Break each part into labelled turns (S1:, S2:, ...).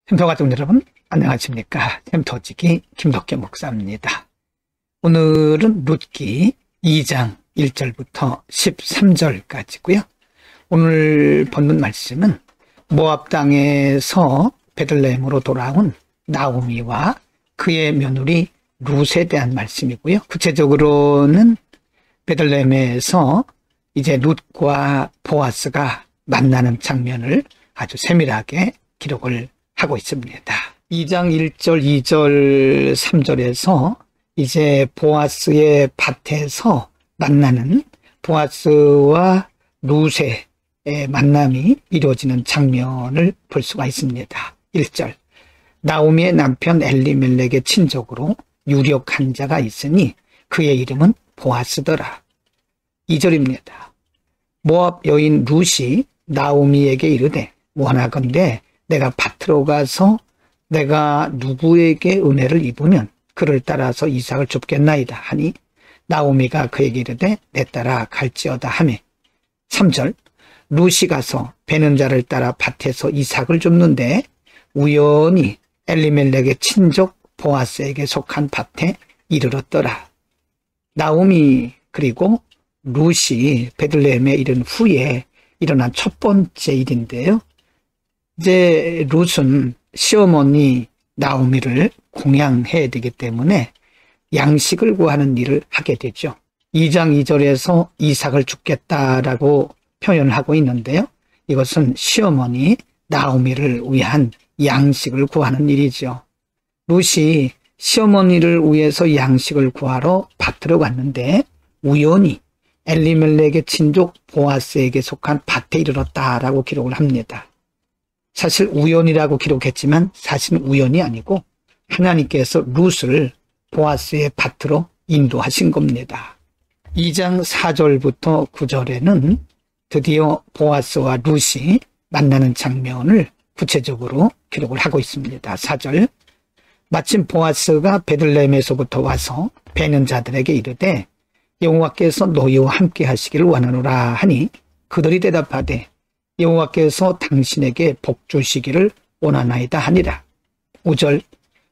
S1: 샘터 가족 여러분 안녕하십니까. 샘터지기 김덕계 목사입니다. 오늘은 룻기 2장 1절부터 13절까지고요. 오늘 본문 말씀은 모압 땅에서 베들레헴으로 돌아온 나오미와 그의 며느리 룻에 대한 말씀이고요. 구체적으로는 베들레헴에서 이제 룻과 보아스가 만나는 장면을 아주 세밀하게 기록을 하고 있습니다. 2장 1절, 2절, 3절에서 이제 보아스의 밭에서 만나는 보아스와 룻의 만남이 이루어지는 장면을 볼 수가 있습니다. 1절, 나오미의 남편 엘리멜렉의 친족으로 유력한 자가 있으니 그의 이름은 보아스더라. 2절입니다. 모압 여인 룻이 나오미에게 이르되 원하건대 내가 밭으로 가서 내가 누구에게 은혜를 입으면 그를 따라서 이삭을 줍겠나이다 하니 나오미가 그에게 이르되 내 따라 갈지어다 하매 3절 룻이 가서 베는 자를 따라 밭에서 이삭을 줍는데 우연히 엘리멜렉의 친족 보아스에게 속한 밭에 이르렀더라. 나오미 그리고 룻이 베들레헴에 이른 후에 일어난 첫 번째 일인데요. 이제 룻은 시어머니 나오미를 공양해야 되기 때문에 양식을 구하는 일을 하게 되죠. 2장 2절에서 이삭을 줍겠다라고 표현하고 있는데요. 이것은 시어머니 나오미를 위한 양식을 구하는 일이죠. 룻이 시어머니를 위해서 양식을 구하러 밭으로 갔는데 우연히 엘리멜렉의 친족 보아스에게 속한 밭에 이르렀다라고 기록을 합니다. 사실 우연이라고 기록했지만 사실은 우연이 아니고 하나님께서 룻을 보아스의 밭으로 인도하신 겁니다. 2장 4절부터 9절에는 드디어 보아스와 룻이 만나는 장면을 구체적으로 기록을 하고 있습니다. 4절, 마침 보아스가 베들레헴에서부터 와서 베는 자들에게 이르되 여호와께서 너희와 함께 하시기를 원하노라 하니 그들이 대답하되 여호와께서 당신에게 복 주시기를 원하나이다 하니라. 5절,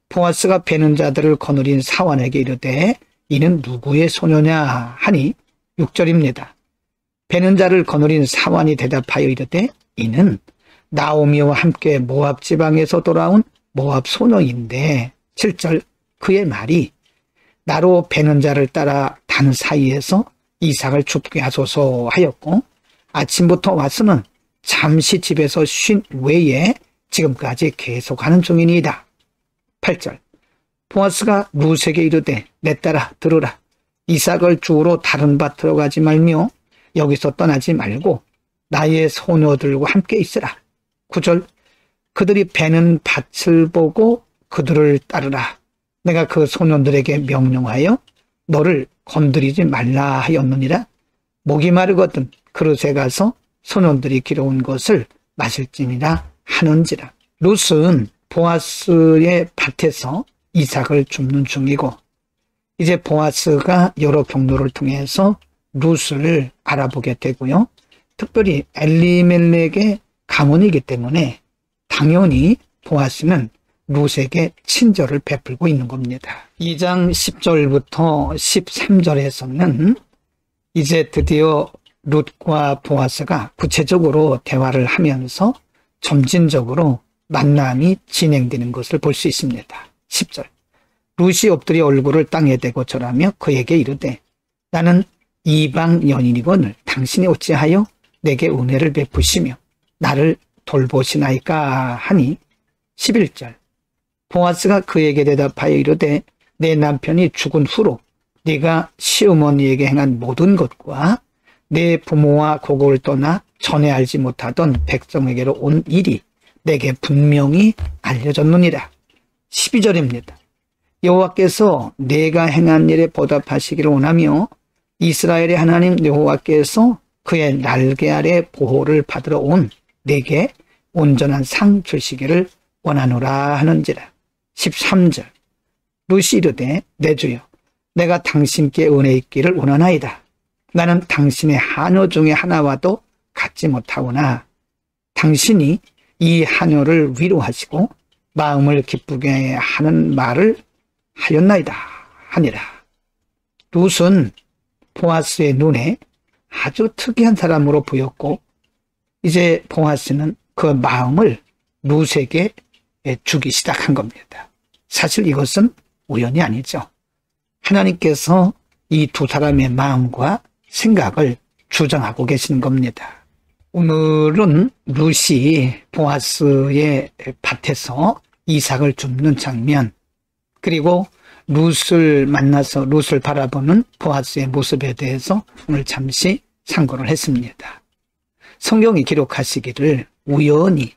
S1: 보아스가 베는 자들을 거느린 사환에게 이르되 이는 누구의 소녀냐 하니 6절입니다. 베는 자를 거느린 사환이 대답하여 이르되 이는 나오미와 함께 모압 지방에서 돌아온 모압 소녀인데 7절, 그의 말이 나로 베는 자를 따라 단 사이에서 이삭을 줍게 하소서 하였고 아침부터 와서는 잠시 집에서 쉰 외에 지금까지 계속하는 중이니이다. 8절, 보아스가 룻에게 이르되 내 따라 들으라. 이삭을 주우러 다른 밭으로 가지 말며 여기서 떠나지 말고 나의 소녀들과 함께 있으라. 9절, 그들이 베는 밭을 보고 그들을 따르라. 내가 그 소년들에게 명령하여 너를 건드리지 말라 하였느니라. 목이 마르거든 그릇에 가서 소년들이 길어온 것을 마실지니라 하는지라. 룻은 보아스의 밭에서 이삭을 줍는 중이고 이제 보아스가 여러 경로를 통해서 룻을 알아보게 되고요. 특별히 엘리멜렉의 가문이기 때문에 당연히 보아스는 룻에게 친절을 베풀고 있는 겁니다. 2장 10절부터 13절에서는 이제 드디어 룻과 보아스가 구체적으로 대화를 하면서 점진적으로 만남이 진행되는 것을 볼 수 있습니다. 10절, 룻이 엎드려 얼굴을 땅에 대고 절하며 그에게 이르되 나는 이방 여인이거늘 당신이 어찌하여 내게 은혜를 베푸시며 나를 돌보시나이까 하니 11절, 보아스가 그에게 대답하여 이르되 내 남편이 죽은 후로 네가 시어머니에게 행한 모든 것과 내 부모와 고국을 떠나 전에 알지 못하던 백성에게로 온 일이 내게 분명히 알려졌느니라. 12절입니다. 여호와께서 내가 행한 일에 보답하시기를 원하며 이스라엘의 하나님 여호와께서 그의 날개 아래 보호를 받으러 온 내게 온전한 상 주시기를 원하노라 하는지라. 13절, 룻이 이르되 내 주여 내가 당신께 은혜 있기를 원하나이다. 나는 당신의 하녀 중에 하나와도 같지 못하오나 당신이 이 하녀를 위로하시고 마음을 기쁘게 하는 말을 하였나이다 하니라. 룻은 보아스의 눈에 아주 특이한 사람으로 보였고 이제 보아스는 그 마음을 룻에게 주기 시작한 겁니다. 사실 이것은 우연이 아니죠. 하나님께서 이 두 사람의 마음과 생각을 주장하고 계시는 겁니다. 오늘은 룻이 보아스의 밭에서 이삭을 줍는 장면, 그리고 룻을 만나서 룻을 바라보는 보아스의 모습에 대해서 오늘 잠시 상고를 했습니다. 성경이 기록하시기를 우연히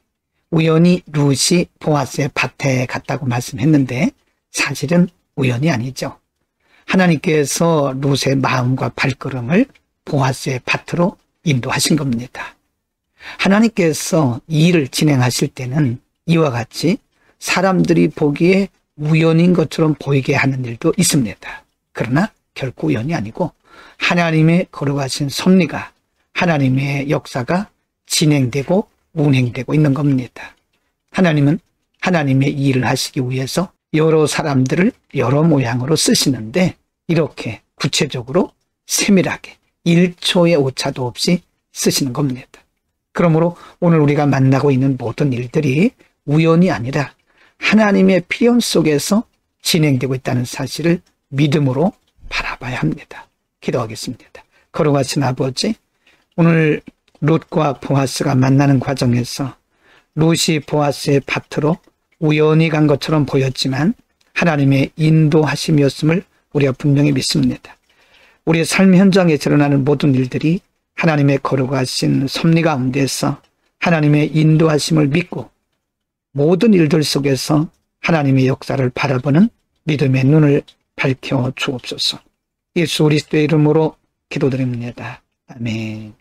S1: 룻이 보아스의 밭에 갔다고 말씀했는데 사실은 우연이 아니죠. 하나님께서 룻의 마음과 발걸음을 보아스의 밭으로 인도하신 겁니다. 하나님께서 이 일을 진행하실 때는 이와 같이 사람들이 보기에 우연인 것처럼 보이게 하는 일도 있습니다. 그러나 결코 우연이 아니고 하나님의 거룩하신 섭리가, 하나님의 역사가 진행되고 운행되고 있는 겁니다. 하나님은 하나님의 일을 하시기 위해서 여러 사람들을 여러 모양으로 쓰시는데 이렇게 구체적으로 세밀하게 1초의 오차도 없이 쓰시는 겁니다. 그러므로 오늘 우리가 만나고 있는 모든 일들이 우연이 아니라 하나님의 필연 속에서 진행되고 있다는 사실을 믿음으로 바라봐야 합니다. 기도하겠습니다. 거룩하신 아버지, 오늘 룻과 보아스가 만나는 과정에서 룻이 보아스의 밭으로 우연히 간 것처럼 보였지만 하나님의 인도하심이었음을 우리가 분명히 믿습니다. 우리의 삶 현장에 드러나는 모든 일들이 하나님의 거룩하신 섭리 가운데서 하나님의 인도하심을 믿고 모든 일들 속에서 하나님의 역사를 바라보는 믿음의 눈을 밝혀 주옵소서. 예수 그리스도의 이름으로 기도드립니다. 아멘.